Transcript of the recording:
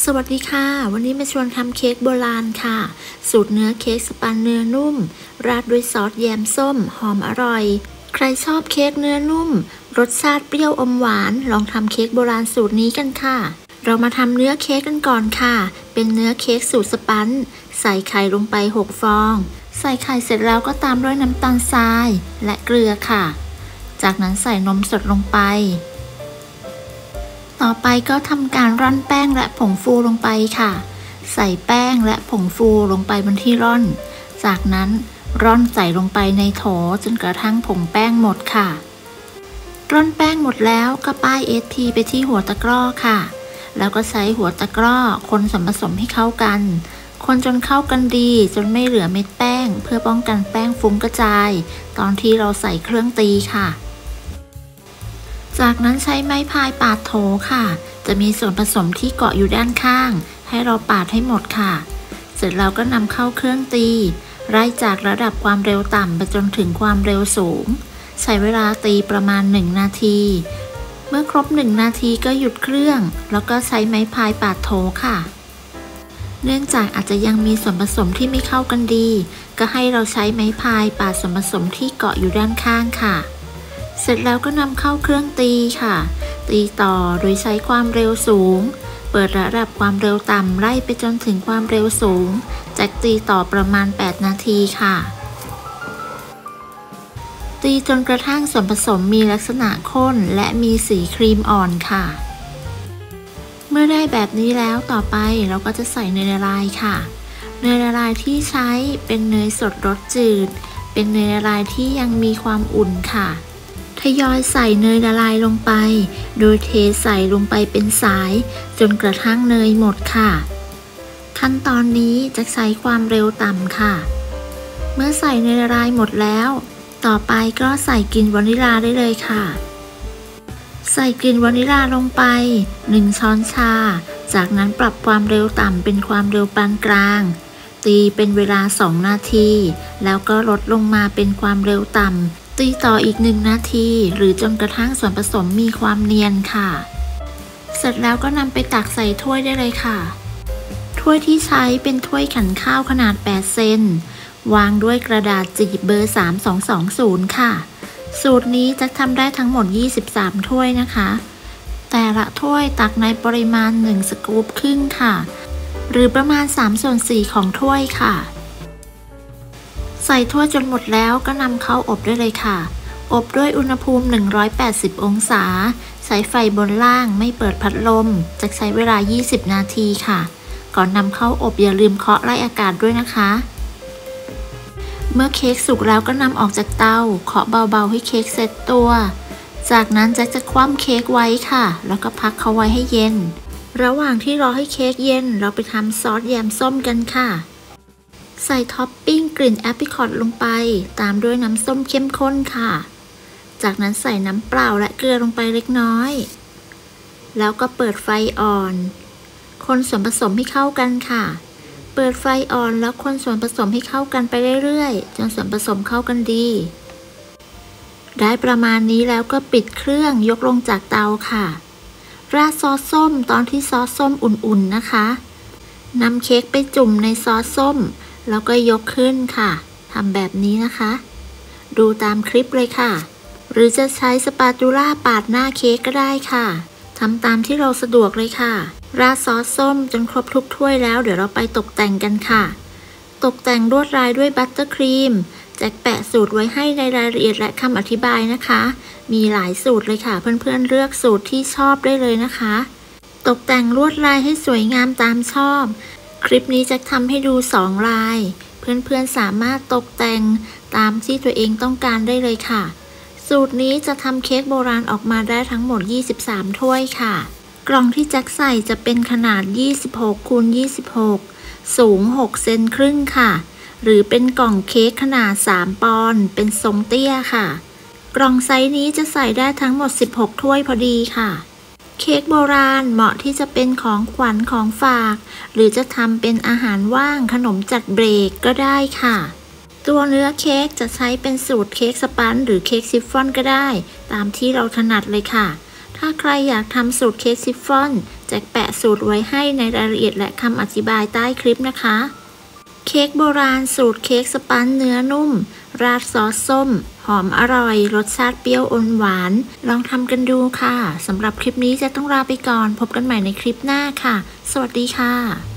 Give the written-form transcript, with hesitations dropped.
สวัสดีค่ะวันนี้มาชวนทำเค้กโบราณค่ะสูตรเนื้อเค้กสปันเนื้อนุ่มราดด้วยซอสแยมส้มหอมอร่อยใครชอบเค้กเนื้อนุ่มรสชาติเปรี้ยวอมหวานลองทำเค้กโบราณสูตรนี้กันค่ะเรามาทำเนื้อเค้กกันก่อนค่ะเป็นเนื้อเค้กสูตรสปันใส่ไข่ลงไป6 ฟองใส่ไข่เสร็จแล้วก็ตามด้วยน้ำตาลทรายและเกลือค่ะจากนั้นใส่นมสดลงไปต่อไปก็ทำการร่อนแป้งและผงฟูลงไปค่ะใส่แป้งและผงฟูลงไปบนที่ร่อนจากนั้นร่อนใส่ลงไปในโถจนกระทั่งผงแป้งหมดค่ะร่อนแป้งหมดแล้วก็ป้ายSTไปที่หัวตะกร้อค่ะแล้วก็ใช้หัวตะกร้อคนส่วนผสมให้เข้ากันคนจนเข้ากันดีจนไม่เหลือเม็ดแป้งเพื่อป้องกันแป้งฟุ้งกระจายตอนที่เราใส่เครื่องตีค่ะจากนั้นใช้ไม้พายปาดโถค่ะจะมีส่วนผสมที่เกาะอยู่ด้านข้างให้เราปาดให้หมดค่ะเสร็จแล้วก็นำเข้าเครื่องตีไล่จากระดับความเร็วต่ำไปจนถึงความเร็วสูงใช้เวลาตีประมาณ1 นาทีเมื่อครบ1 นาทีก็หยุดเครื่องแล้วก็ใช้ไม้พายปาดโถค่ะเนื่องจากอาจจะยังมีส่วนผสมที่ไม่เข้ากันดีก็ให้เราใช้ไม้พายปาดส่วนผสมที่เกาะอยู่ด้านข้างค่ะเสร็จแล้วก็นำเข้าเครื่องตีค่ะตีต่อโดยใช้ความเร็วสูงเปิดระดับความเร็วต่ำไล่ไปจนถึงความเร็วสูงจากตีต่อประมาณ8 นาทีค่ะตีจนกระทั่งส่วนผสมมีลักษณะข้นและมีสีครีมอ่อนค่ะเมื่อได้แบบนี้แล้วต่อไปเราก็จะใส่เนยละลายค่ะเนยละลายที่ใช้เป็นเนยสดรสจืดเป็นเนยละลายที่ยังมีความอุ่นค่ะทยอยใส่เนยละลายลงไปโดยเทใส่ลงไปเป็นสายจนกระทั่งเนยหมดค่ะขั้นตอนนี้จะใช้ความเร็วต่ำค่ะเมื่อใส่เนยละลายหมดแล้วต่อไปก็ใส่กลิ่นวานิลลาได้เลยค่ะใส่กลิ่นวานิลลาลงไป1 ช้อนชาจากนั้นปรับความเร็วต่ำเป็นความเร็วปานกลางตีเป็นเวลา2 นาทีแล้วก็ลดลงมาเป็นความเร็วต่ำตีต่ออีก1 นาทีหรือจนกระทั่งส่วนผสมมีความเนียนค่ะเสร็จแล้วก็นำไปตักใส่ถ้วยได้เลยค่ะถ้วยที่ใช้เป็นถ้วยขันข้าวขนาด8 เซนวางด้วยกระดาษจีบเบอร์3220ค่ะสูตรนี้จะทำได้ทั้งหมด23 ถ้วยนะคะแต่ละถ้วยตักในปริมาณ1 สกู๊ปครึ่งค่ะหรือประมาณ3/4ของถ้วยค่ะใส่ถ้วยจนหมดแล้วก็นำเข้าอบได้เลยค่ะอบด้วยอุณหภูมิ180 องศาใช้ไฟบนล่างไม่เปิดพัดลมจะใช้เวลา20 นาทีค่ะก่อนนำเข้าอบอย่าลืมเคาะไล่อากาศด้วยนะคะเมื่อเค้กสุกแล้วก็นำออกจากเตาเคาะเบาๆให้เค้กเซ็ตตัวจากนั้นแจ็คจะคว่ำเค้กไว้ค่ะแล้วก็พักเขาไว้ให้เย็นระหว่างที่รอให้เค้กเย็นเราไปทำซอสแยมส้มกันค่ะใส่ท็อปปิ้งกลิ่นแอปริคอตลงไปตามด้วยน้ำส้มเข้มข้นค่ะจากนั้นใส่น้ำเปล่าและเกลือลงไปเล็กน้อยแล้วก็เปิดไฟอ่อนคนส่วนผสมให้เข้ากันค่ะเปิดไฟอ่อนแล้วคนส่วนผสมให้เข้ากันไปเรื่อยๆจนส่วนผสมเข้ากันดีได้ประมาณนี้แล้วก็ปิดเครื่องยกลงจากเตาค่ะราดซอสส้มตอนที่ซอสส้มอุ่นๆนะคะนำเค้กไปจุ่มในซอสส้มแล้วก็ยกขึ้นค่ะทำแบบนี้นะคะดูตามคลิปเลยค่ะหรือจะใช้สปาตูล่าปาดหน้าเค้กก็ได้ค่ะทำตามที่เราสะดวกเลยค่ะราดซอสส้มจนครบทุกถ้วยแล้วเดี๋ยวเราไปตกแต่งกันค่ะตกแต่งลวดลายด้วยบัตเตอร์ครีมแจ็คแปะสูตรไว้ให้ในรายละเอียดและคำอธิบายนะคะมีหลายสูตรเลยค่ะเพื่อนๆเลือกสูตรที่ชอบได้เลยนะคะตกแต่งลวดลายให้สวยงามตามชอบคลิปนี้จะทำให้ดู2 ลายเพื่อนๆสามารถตกแต่งตามที่ตัวเองต้องการได้เลยค่ะสูตรนี้จะทำเค้กโบราณออกมาได้ทั้งหมด23 ถ้วยค่ะกล่องที่แจ็คใส่จะเป็นขนาด26 คูณ 26สูง6 เซนครึ่งค่ะหรือเป็นกล่องเค้กขนาด3 ปอนด์เป็นทรงเตี้ยค่ะกล่องไซส์นี้จะใส่ได้ทั้งหมด16 ถ้วยพอดีค่ะเค้กโบราณเหมาะที่จะเป็นของขวัญของฝากหรือจะทำเป็นอาหารว่างขนมจัดเบรกก็ได้ค่ะตัวเนื้อเค้กจะใช้เป็นสูตรเค้กสปันหรือเค้กซิฟฟ่อนก็ได้ตามที่เราถนัดเลยค่ะถ้าใครอยากทำสูตรเค้กซิฟฟ่อน แจ็คแปะสูตรไว้ให้ในรายละเอียดและคำอธิบายใต้คลิปนะคะ เค้กโบราณสูตรเค้กสปันเนื้อนุ่ม ราดซอสส้ม หอมอร่อย รสชาติเปรี้ยวอมหวาน ลองทำกันดูค่ะ สำหรับคลิปนี้จะต้องลาไปก่อน พบกันใหม่ในคลิปหน้าค่ะ สวัสดีค่ะ